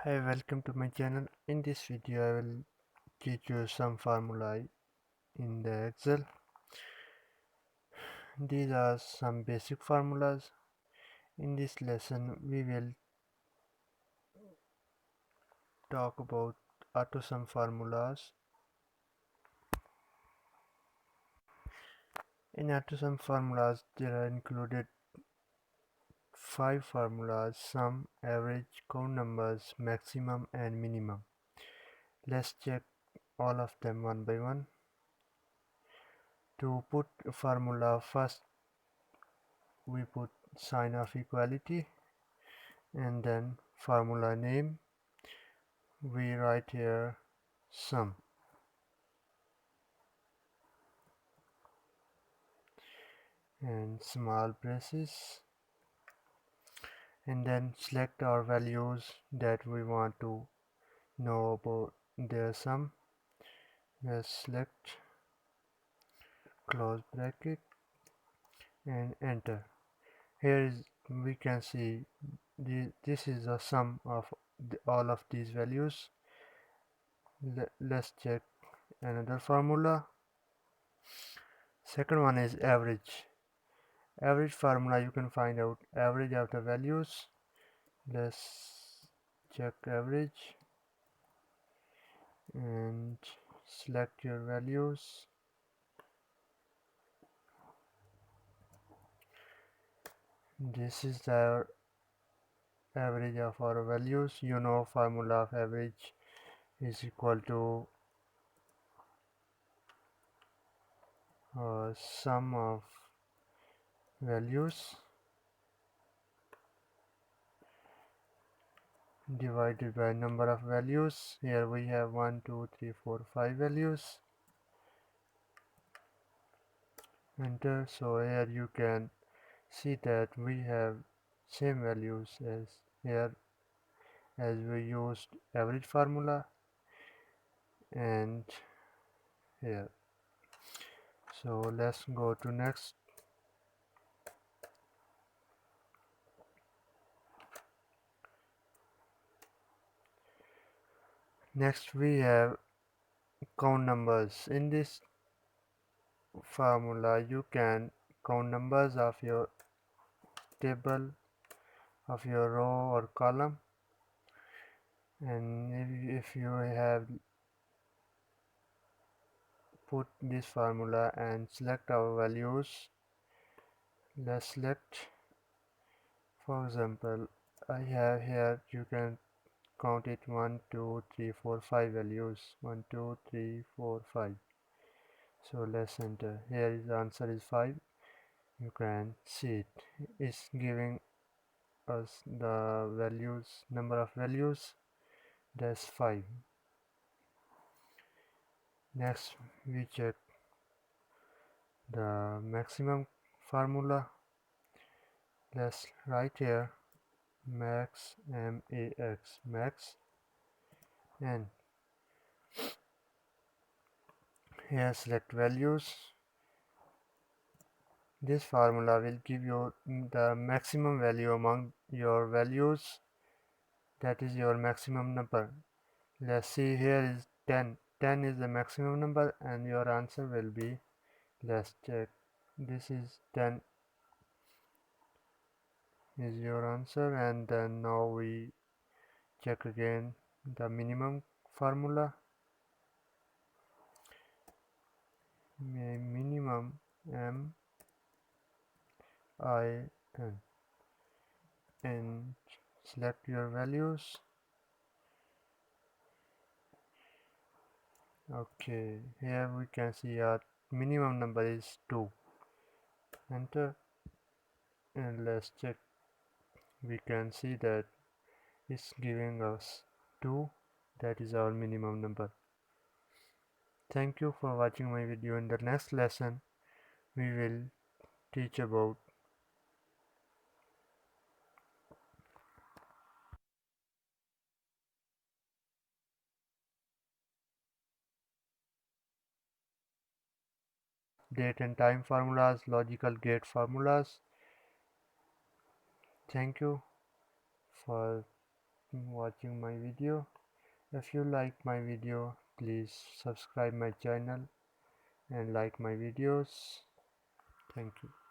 Hi, welcome to my channel. In this video I will teach you some formulae in the Excel. These are some basic formulas. In this lesson we will talk about AutoSum formulas. In AutoSum formulas there are included 5 formulas: sum, average, count numbers, maximum and minimum. Let's check all of them one by one. To put a formula, first we put sign of equality and then formula name. We write here sum and small braces, and then select our values that we want to know about their sum. Let's select, close bracket and enter. Here is we can see this is the sum of all of these values. Let's check another formula. Second one is average. Average formula, you can find out average of the values. Let's check average and select your values. This is the average of our values. You know, formula of average is equal to sum of values divided by number of values. Here we have 1 2 3 4 5 values. Enter. So here you can see that we have same values as here as we used average formula and here. So let's go to next. Next we have count numbers. In this formula you can count numbers of your table, of your row or column, and if you have put this formula and select our values, let's select, for example, I have here, you can count it 1 2 3 4 5 values, 1 2 3 4 5. So let's enter. Here is the answer is 5. You can see it. It's giving us the values, number of values, that's 5. Next we check the maximum formula. Let's write here max, max, max, and here select values. This formula will give you the maximum value among your values, that is your maximum number. Let's see, here is 10. 10 is the maximum number and your answer will be, let's check, this is 10 is your answer, and then now we check again the minimum formula. Minimum M I N, and select your values. Okay, here we can see our minimum number is 2. Enter, and let's check. We can see that it's giving us 2, that is our minimum number. Thank you for watching my video. In the next lesson we will teach about date and time formulas, logical gate formulas. Thank you for watching my video. If you like my video, please subscribe my channel and like my videos. Thank you.